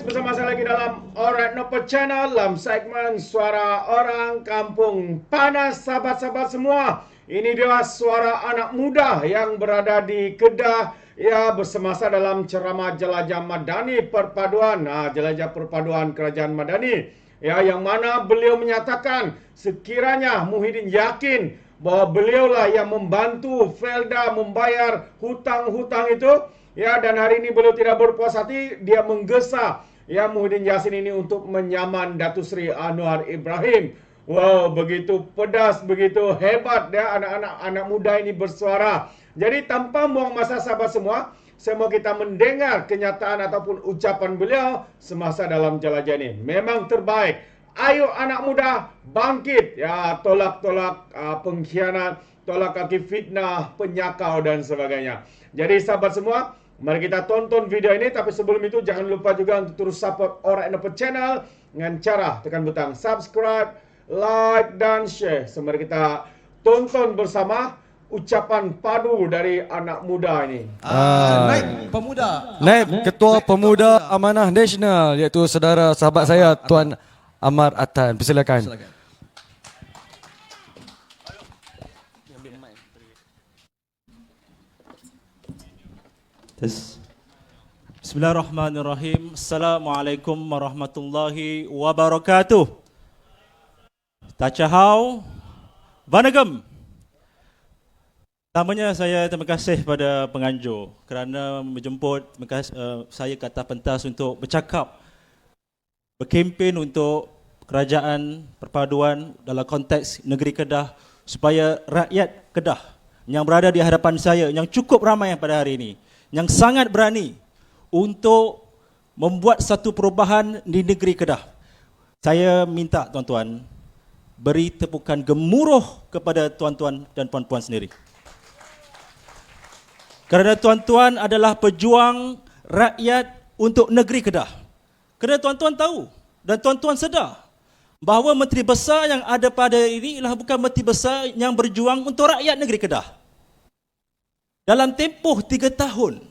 bersama saya lagi dalam Alright Nopo Channel dalam segmen Suara Orang Kampung Panas. Sahabat-sahabat semua, ini dia suara anak muda yang berada di Kedah ya, bersemasa dalam ceramah Jelajah Madani Perpaduan, Jelajah Perpaduan Kerajaan Madani ya, yang mana beliau menyatakan sekiranya Muhyiddin yakin bahwa beliaulah yang membantu Felda membayar hutang-hutang itu ya, dan hari ini beliau tidak berpuas hati, dia menggesa ya Muhyiddin Yassin ini untuk menyaman Datuk Seri Anwar Ibrahim. Wow, begitu pedas, begitu hebat ya anak muda ini bersuara. Jadi tanpa buang masa sahabat semua, saya mau kita mendengar kenyataan ataupun ucapan beliau semasa dalam jelajah ini. Memang terbaik. Ayo anak muda bangkit ya, tolak-tolak pengkhianat, tolak kaki fitnah, penyakau dan sebagainya. Jadi sahabat semua, mari kita tonton video ini. Tapi sebelum itu jangan lupa juga untuk terus support Alright Nopo Channel dengan cara tekan butang subscribe, like dan share. So, mari kita tonton bersama ucapan padu dari anak muda ini. Naib Ketua Pemuda Amanah Nasional, iaitu saudara sahabat saya Tuan Amar Atan. Persilakan. Bismillahirrahmanirrahim. Assalamualaikum warahmatullahi wabarakatuh. Tachahau, Vanagam. Pertamanya saya terima kasih pada penganjur kerana menjemput saya ke atas pentas untuk bercakap, berkempen untuk kerajaan perpaduan dalam konteks negeri Kedah, supaya rakyat Kedah yang berada di hadapan saya, yang cukup ramai pada hari ini, yang sangat berani untuk membuat satu perubahan di negeri Kedah. Saya minta tuan-tuan beri tepukan gemuruh kepada tuan-tuan dan puan-puan sendiri. Kerana tuan-tuan adalah pejuang rakyat untuk negeri Kedah. Kerana tuan-tuan tahu dan tuan-tuan sedar bahawa Menteri Besar yang ada pada ini ialah bukan Menteri Besar yang berjuang untuk rakyat negeri Kedah. Dalam tempoh 3 tahun,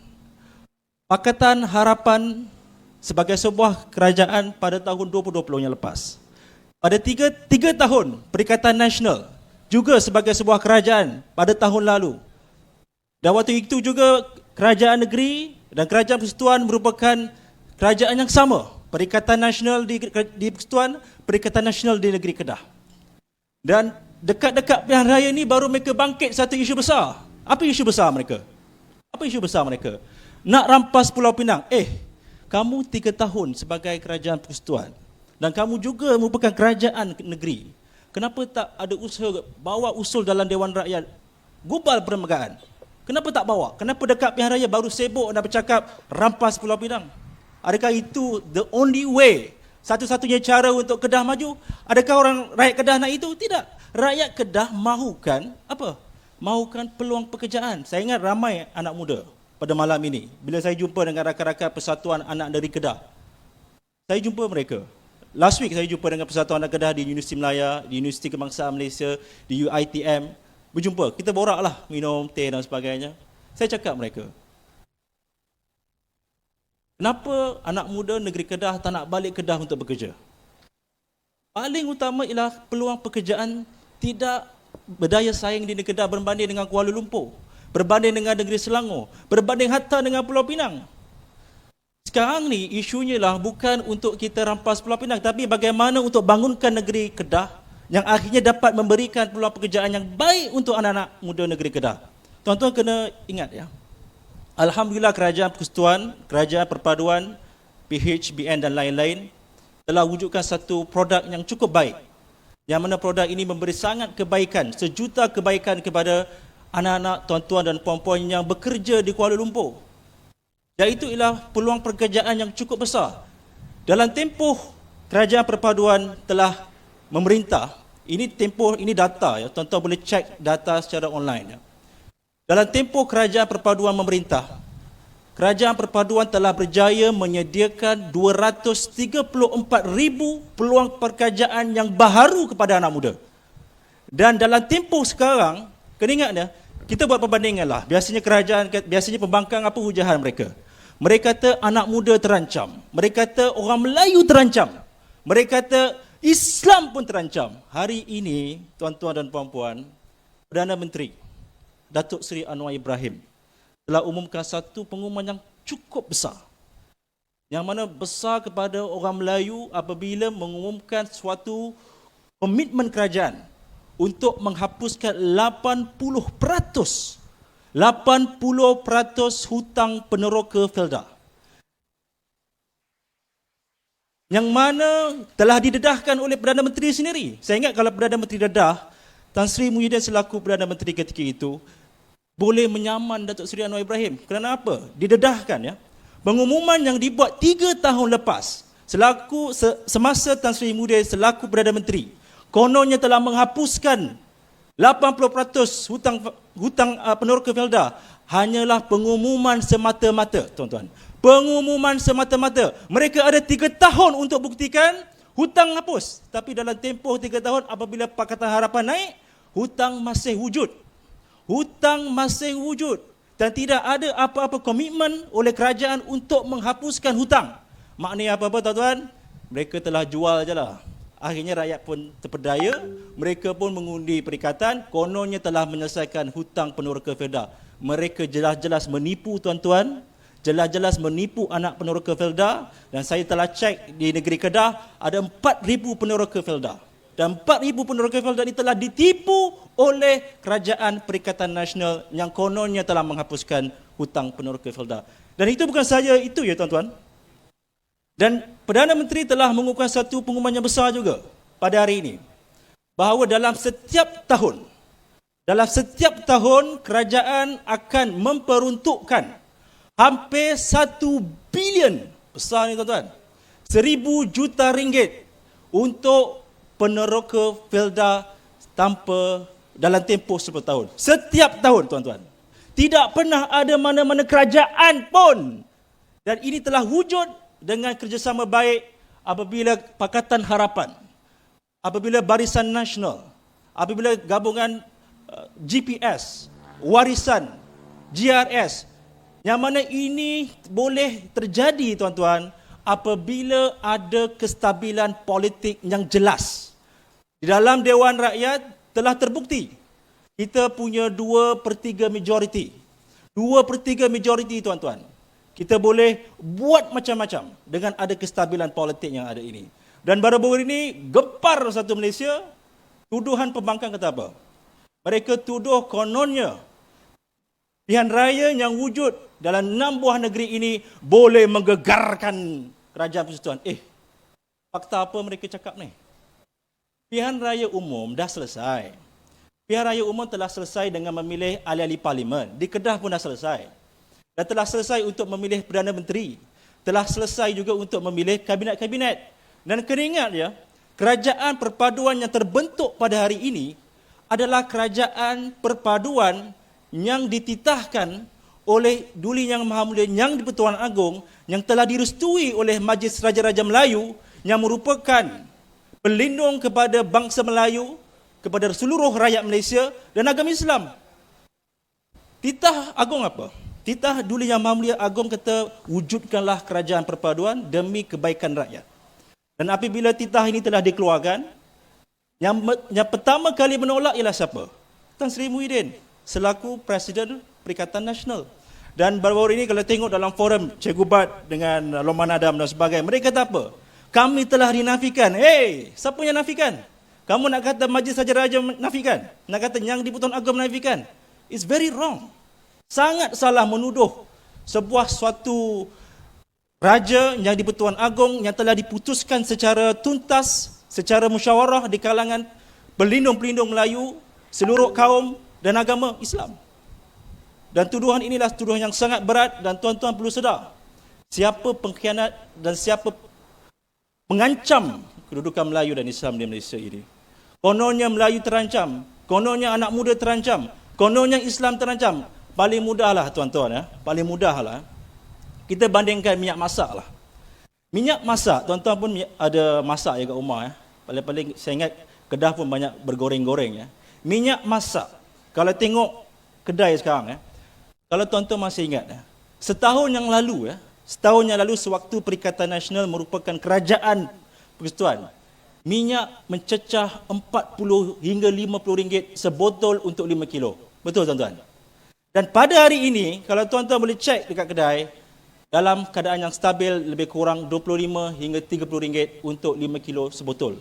Pakatan Harapan sebagai sebuah kerajaan pada tahun 2020 yang lepas, pada 3 tahun Perikatan Nasional juga sebagai sebuah kerajaan pada tahun lalu, dan waktu itu juga kerajaan negeri dan kerajaan persekutuan merupakan kerajaan yang sama. Perikatan Nasional di Persekutuan, Perikatan Nasional di negeri Kedah. Dan dekat-dekat pilihan raya ini baru mereka bangkit satu isu besar. Apa isu besar mereka? Apa isu besar mereka? Nak rampas Pulau Pinang. Kamu 3 tahun sebagai kerajaan persekutuan dan kamu juga merupakan kerajaan negeri. Kenapa tak ada usaha bawa usul dalam Dewan Rakyat gubal perlembagaan? Kenapa tak bawa? Kenapa dekat pilihan raya baru sibuk nak bercakap rampas Pulau Pinang? Adakah itu the only way, satu-satunya cara untuk Kedah maju? Adakah orang rakyat Kedah nak itu? Tidak. Rakyat Kedah mahukan apa? Mahukan peluang pekerjaan. Saya ingat ramai anak muda pada malam ini, bila saya jumpa dengan rakan-rakan Persatuan Anak Negeri Kedah, saya jumpa mereka. Last week saya jumpa dengan Persatuan Anak Kedah di Universiti Melaya, di Universiti Kebangsaan Malaysia, di UiTM. Berjumpa, kita boraklah, minum teh dan sebagainya. Saya cakap mereka, kenapa anak muda negeri Kedah tak nak balik Kedah untuk bekerja? Paling utama ialah peluang pekerjaan tidak berdaya saing di negeri Kedah berbanding dengan Kuala Lumpur, berbanding dengan negeri Selangor, berbanding hatta dengan Pulau Pinang. Sekarang ni isunya lah bukan untuk kita rampas Pulau Pinang, tapi bagaimana untuk bangunkan negeri Kedah yang akhirnya dapat memberikan peluang pekerjaan yang baik untuk anak-anak muda negeri Kedah. Tuan-tuan kena ingat ya, alhamdulillah kerajaan persekutuan, kerajaan perpaduan, PHBN dan lain-lain telah wujudkan satu produk yang cukup baik, yang mana produk ini memberi sangat kebaikan, sejuta kebaikan kepada anak-anak, tuan-tuan dan puan-puan yang bekerja di Kuala Lumpur. Iaitu ialah peluang pekerjaan yang cukup besar. Dalam tempoh kerajaan perpaduan telah memerintah, ini data ya, tuan-tuan boleh cek data secara online ya. Dalam tempoh kerajaan perpaduan memerintah, kerajaan perpaduan telah berjaya menyediakan 234,000 peluang pekerjaan yang baharu kepada anak muda. Dan dalam tempoh sekarang, kena ingat ya, kita buat perbandingan lah. Biasanya pembangkang apa hujahan mereka? Mereka kata anak muda terancam. Mereka kata orang Melayu terancam. Mereka kata Islam pun terancam. Hari ini, tuan-tuan dan puan-puan, Perdana Menteri Datuk Seri Anwar Ibrahim telah umumkan satu pengumuman yang cukup besar. Yang mana besar kepada orang Melayu apabila mengumumkan suatu komitmen kerajaan untuk menghapuskan 80% hutang peneroka Felda. Yang mana telah didedahkan oleh Perdana Menteri sendiri. Saya ingat kalau Perdana Menteri dedah, Tan Sri Muhyiddin selaku Perdana Menteri ketika itu boleh menyaman Datuk Seri Anwar Ibrahim. Kerana apa? Didedahkan ya. Pengumuman yang dibuat 3 tahun lepas semasa Tan Sri Muhyiddin selaku Perdana Menteri, kononnya telah menghapuskan 80% hutang peneroka Felda, hanyalah pengumuman semata-mata, tuan-tuan. Pengumuman semata-mata. Mereka ada 3 tahun untuk buktikan hutang hapus. Tapi dalam tempoh 3 tahun apabila Pakatan Harapan naik, hutang masih wujud. Hutang masih wujud. Dan tidak ada apa-apa komitmen oleh kerajaan untuk menghapuskan hutang. Maknanya apa-apa, tuan-tuan? Mereka telah jual je lah. Akhirnya rakyat pun terpedaya, mereka pun mengundi perikatan, kononnya telah menyelesaikan hutang peneroka Felda. Mereka jelas-jelas menipu, tuan-tuan, jelas-jelas menipu anak peneroka Felda, dan saya telah cek di negeri Kedah, ada 4,000 peneroka Felda. Dan 4,000 peneroka Felda ini telah ditipu oleh Kerajaan Perikatan Nasional yang kononnya telah menghapuskan hutang peneroka Felda. Dan itu bukan saja itu ya, tuan-tuan. Dan Perdana Menteri telah mengumumkan satu pengumuman yang besar juga pada hari ini, bahawa dalam setiap tahun kerajaan akan memperuntukkan hampir 1 bilion, besar ni tuan-tuan, 1,000 juta ringgit untuk peneroka Felda tanpa dalam tempoh 10 tahun. Setiap tahun, tuan-tuan. Tidak pernah ada mana-mana kerajaan pun. Dan ini telah wujud dengan kerjasama baik apabila Pakatan Harapan, apabila Barisan Nasional, apabila gabungan GPS, Warisan, GRS, yang mana ini boleh terjadi, tuan-tuan, apabila ada kestabilan politik yang jelas. Di dalam Dewan Rakyat telah terbukti kita punya 2/3 majoriti. 2/3 majoriti, tuan-tuan. Kita boleh buat macam-macam dengan ada kestabilan politik yang ada ini. Dan baru-baru ini gempar satu Malaysia, tuduhan pembangkang kata apa? Mereka tuduh kononnya pilihan raya yang wujud dalam 6 buah negeri ini boleh menggegarkan kerajaan persekutuan. Fakta apa mereka cakap ni? Pilihan raya umum dah selesai. Pilihan raya umum telah selesai dengan memilih ahli-ahli parlimen. Di Kedah pun dah selesai. Dan telah selesai untuk memilih Perdana Menteri. Telah selesai juga untuk memilih kabinet-kabinet. Dan kena ingat ya, kerajaan perpaduan yang terbentuk pada hari ini adalah kerajaan perpaduan yang dititahkan oleh Duli Yang Maha Mulia Yang di-Pertuan Agong, yang telah direstui oleh Majlis Raja-Raja Melayu, yang merupakan pelindung kepada bangsa Melayu, kepada seluruh rakyat Malaysia dan agama Islam. Titah Agong apa? Titah Duli Yang Maha Mulia Agong kata, wujudkanlah kerajaan perpaduan demi kebaikan rakyat. Dan apabila titah ini telah dikeluarkan, yang pertama kali menolak ialah siapa? Tan Sri Muhyiddin selaku Presiden Perikatan Nasional. Dan baru-baru ini kalau tengok dalam forum Cikgu Bat dengan Loman Adam dan sebagainya, mereka kata apa? Kami telah dinafikan. Siapa yang nafikan? Kamu nak kata Majlis Raja-Raja nafikan? Nak kata Yang di-Pertuan Agong nafikan? It's very wrong. Sangat salah menuduh sebuah suatu raja yang di-Pertuan Agong yang telah diputuskan secara tuntas, secara musyawarah di kalangan pelindung-pelindung Melayu, seluruh kaum dan agama Islam. Dan tuduhan inilah tuduhan yang sangat berat, dan tuan-tuan perlu sedar, siapa pengkhianat dan siapa mengancam kedudukan Melayu dan Islam di Malaysia ini. Kononnya Melayu terancam, kononnya anak muda terancam, kononnya Islam terancam. Paling mudahlah tuan-tuan ya, paling mudahlah kita bandingkan minyak masak lah. Minyak masak, tuan-tuan pun ada masak ya kat rumah ya. Paling-paling saya ingat Kedah pun banyak bergoreng-goreng ya. Minyak masak, kalau tengok kedai sekarang ya, kalau tuan-tuan masih ingat ya, setahun yang lalu ya, setahun yang lalu sewaktu Perikatan Nasional merupakan kerajaan persekutuan, minyak mencecah 40 hingga 50 ringgit sebotol untuk 5 kilo. Betul tuan-tuan? Dan pada hari ini, kalau tuan-tuan boleh cek dekat kedai, dalam keadaan yang stabil lebih kurang 25 hingga 30 ringgit untuk 5 kilo sebotol.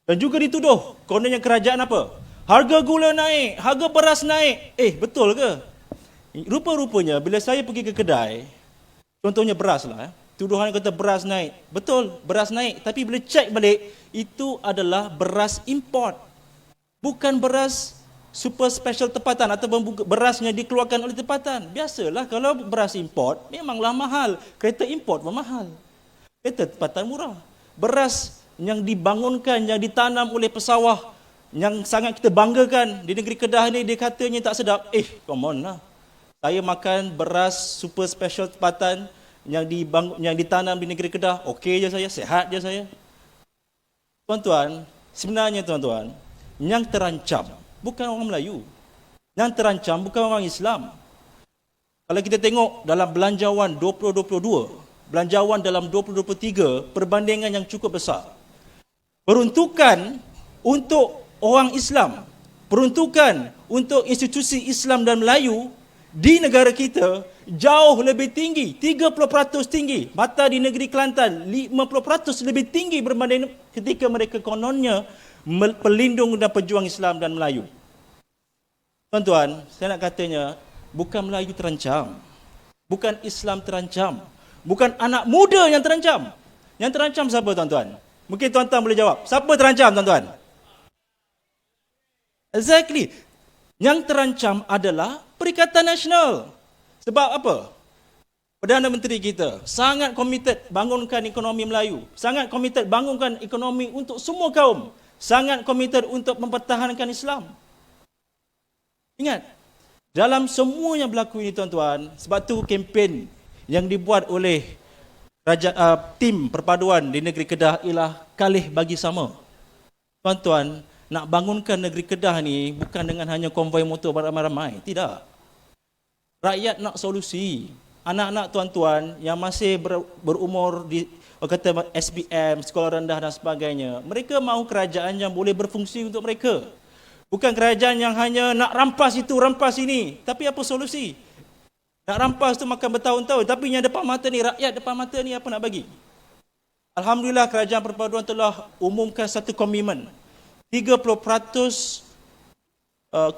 Dan juga dituduh, kononnya kerajaan apa? Harga gula naik, harga beras naik. Betul ke? Rupa-rupanya bila saya pergi ke kedai, contohnya beras lah, tuduhan kata beras naik. Betul, beras naik. Tapi bila cek balik, itu adalah beras import. Bukan beras super special tempatan ataupun berasnya dikeluarkan oleh tempatan. Biasalah kalau beras import, memanglah mahal. Kereta import pun mahal. Kereta tempatan murah. Beras yang dibangunkan, yang ditanam oleh pesawah, yang sangat kita banggakan di negeri Kedah ni, dia katanya tak sedap. Come on lah. Saya makan beras super special tempatan yang ditanam di negeri Kedah, okey je saya, sihat je saya. Tuan-tuan, sebenarnya tuan-tuan, yang terancam bukan orang Melayu. Yang terancam bukan orang Islam. Kalau kita tengok dalam belanjawan 2022, belanjawan dalam 2023, perbandingan yang cukup besar. Peruntukan untuk orang Islam, peruntukan untuk institusi Islam dan Melayu di negara kita jauh lebih tinggi, 30% tinggi. Mata di negeri Kelantan 50% lebih tinggi berbanding ketika mereka kononnya pelindung dan pejuang Islam dan Melayu. Tuan-tuan, saya nak katanya, bukan Melayu terancam, bukan Islam terancam, bukan anak muda yang terancam. Yang terancam siapa tuan-tuan? Mungkin tuan-tuan boleh jawab. Siapa terancam tuan-tuan? Exactly. Yang terancam adalah Perikatan Nasional. Sebab apa? Perdana Menteri kita sangat komited bangunkan ekonomi Melayu. Sangat komited bangunkan ekonomi untuk semua kaum. Sangat komited untuk mempertahankan Islam. Ingat, dalam semua yang berlaku ini tuan-tuan, sebab tu kempen yang dibuat oleh tim perpaduan di negeri Kedah ialah Kalih Bagi Sama. Tuan-tuan, nak bangunkan negeri Kedah ni bukan dengan hanya konvoi motor ramai-ramai. Tidak. Rakyat nak solusi. Anak-anak tuan-tuan yang masih berumur di kata SPM, sekolah rendah dan sebagainya, mereka mahu kerajaan yang boleh berfungsi untuk mereka. Bukan kerajaan yang hanya nak rampas itu, rampas ini. Tapi apa solusi? Nak rampas tu makan bertahun-tahun. Tapi yang depan mata ni, rakyat depan mata ni apa nak bagi? Alhamdulillah kerajaan perpaduan telah umumkan satu komitmen. 30%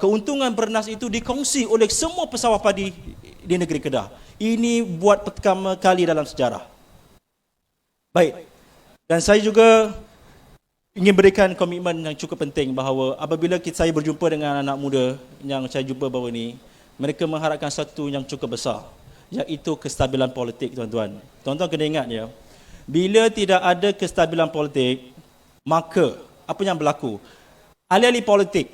keuntungan bernas itu dikongsi oleh semua pesawah padi di negeri Kedah. Ini buat pertama kali dalam sejarah. Baik. Dan saya juga ingin berikan komitmen yang cukup penting bahawa apabila saya berjumpa dengan anak muda yang saya jumpa baru ini, mereka mengharapkan satu yang cukup besar, iaitu kestabilan politik, tuan-tuan. Tuan-tuan kena ingat ya, bila tidak ada kestabilan politik, maka apa yang berlaku? Ahli-ahli politik,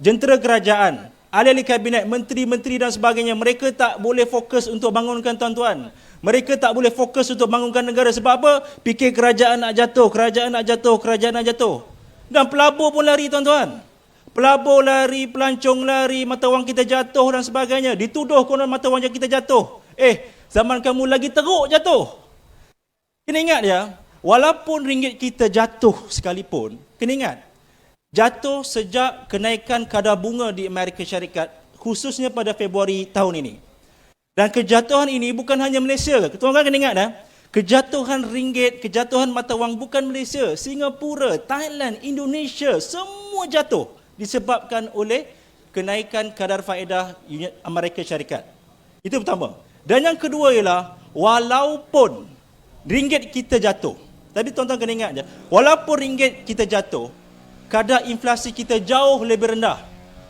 jentera kerajaan, ahli-ahli kabinet, menteri-menteri dan sebagainya, mereka tak boleh fokus untuk bangunkan tuan-tuan. Mereka tak boleh fokus untuk bangunkan negara. Sebab apa? Fikir kerajaan nak jatuh, kerajaan nak jatuh, kerajaan nak jatuh. Dan pelabur pun lari tuan-tuan. Pelabur lari, pelancong lari, mata wang kita jatuh dan sebagainya. Dituduh konon mata wang kita jatuh. Zaman kamu lagi teruk jatuh. Kena ingat ya, walaupun ringgit kita jatuh sekalipun, kena ingat, jatuh sejak kenaikan kadar bunga di Amerika Syarikat, khususnya pada Februari tahun ini. Dan kejatuhan ini bukan hanya Malaysia. Tuan-tuan kena ingat kejatuhan ringgit, kejatuhan mata wang bukan Malaysia. Singapura, Thailand, Indonesia, semua jatuh disebabkan oleh kenaikan kadar faedah Amerika Syarikat. Itu pertama. Dan yang kedua ialah, walaupun ringgit kita jatuh, tadi tuan-tuan kena ingat je, walaupun ringgit kita jatuh, kadar inflasi kita jauh lebih rendah.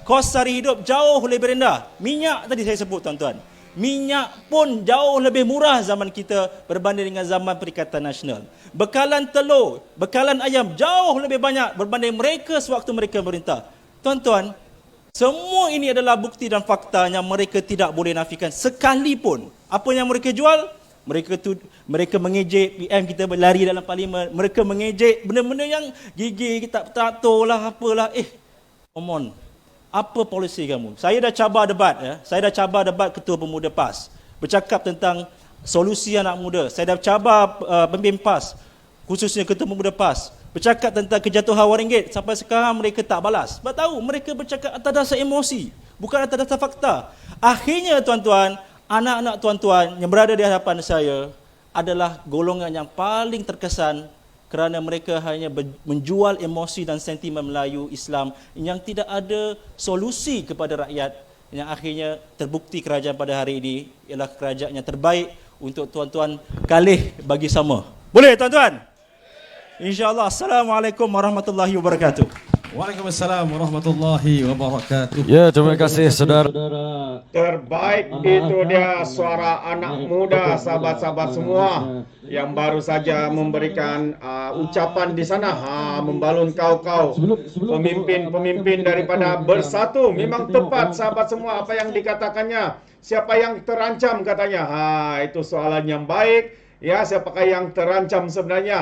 Kos sara hidup jauh lebih rendah. Minyak tadi saya sebut tuan-tuan. Minyak pun jauh lebih murah zaman kita berbanding dengan zaman Perikatan Nasional. Bekalan telur, bekalan ayam jauh lebih banyak berbanding mereka sewaktu mereka merintah. Tuan-tuan, semua ini adalah bukti dan fakta yang mereka tidak boleh nafikan sekalipun. Apa yang mereka jual, mereka mengejek PM kita berlari dalam parlimen, mereka mengejek benda-benda yang gigi kita tak tahu lah apalah. Come on. Apa polisi kamu? Saya dah cabar debat Ketua Pemuda PAS bercakap tentang solusi anak muda. Saya dah cabar pemimpin PAS, khususnya Ketua Pemuda PAS, bercakap tentang kejatuhan RM1 sampai sekarang mereka tak balas. Sebab tahu mereka bercakap atas dasar emosi, bukan atas dasar fakta. Akhirnya tuan-tuan, anak-anak tuan-tuan yang berada di hadapan saya adalah golongan yang paling terkesan kerana mereka hanya menjual emosi dan sentimen Melayu Islam yang tidak ada solusi kepada rakyat, yang akhirnya terbukti kerajaan pada hari ini ialah kerajaan yang terbaik untuk tuan-tuan kalih bagi sama. Boleh tuan-tuan? InsyaAllah. Assalamualaikum warahmatullahi wabarakatuh. Waalaikumsalam warahmatullahi wabarakatuh. Ya, terima kasih saudara. Terbaik itu dia suara anak muda, sahabat-sahabat semua yang baru saja memberikan ucapan di sana, membalun kau-kau pemimpin-pemimpin daripada Bersatu. Memang tepat sahabat semua apa yang dikatakannya. Siapa yang terancam katanya? Itu soalan yang baik. Ya, siapakah yang terancam sebenarnya?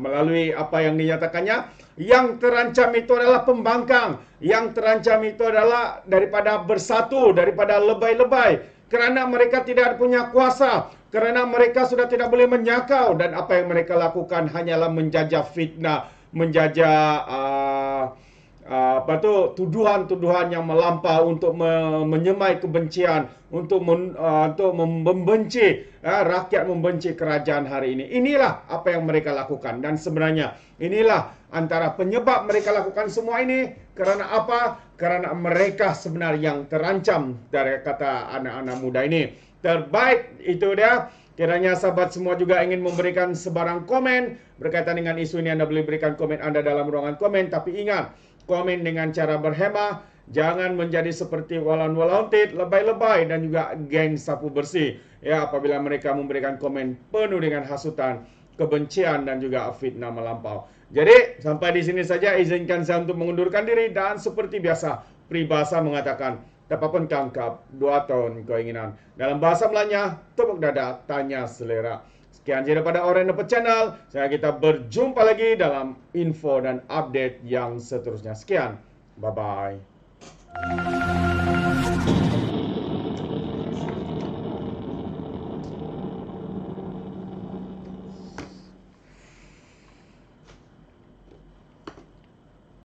Melalui apa yang dinyatakannya. Yang terancam itu adalah pembangkang. Yang terancam itu adalah daripada Bersatu, daripada lebay-lebay. Kerana mereka tidak punya kuasa. Kerana mereka sudah tidak boleh menyakau. Dan apa yang mereka lakukan hanyalah menjajah fitnah. Menjajah tuduhan-tuduhan yang melampau untuk menyemai kebencian, untuk membenci rakyat, membenci kerajaan hari ini. Inilah apa yang mereka lakukan, dan sebenarnya inilah antara penyebab mereka lakukan semua ini. Kerana apa? Kerana mereka sebenarnya yang terancam, dari kata anak-anak muda ini. Terbaik itu dia. Kiranya sahabat semua juga ingin memberikan sebarang komen berkaitan dengan isu ini, Anda boleh berikan komen Anda dalam ruangan komen. Tapi ingat, komen dengan cara berhemah, jangan menjadi seperti walan-walantit, lebay-lebay dan juga geng sapu bersih. Ya, apabila mereka memberikan komen penuh dengan hasutan, kebencian dan juga fitnah melampau. Jadi, sampai di sini saja izinkan saya untuk mengundurkan diri, dan seperti biasa, peribahasa mengatakan, dapat pun tangkap 2 tahun keinginan. Dalam bahasa Melanya, tepuk dada, tanya selera. Sekian saja daripada Orang Dapat Channel. Saya kita berjumpa lagi dalam info dan update yang seterusnya. Sekian. Bye-bye.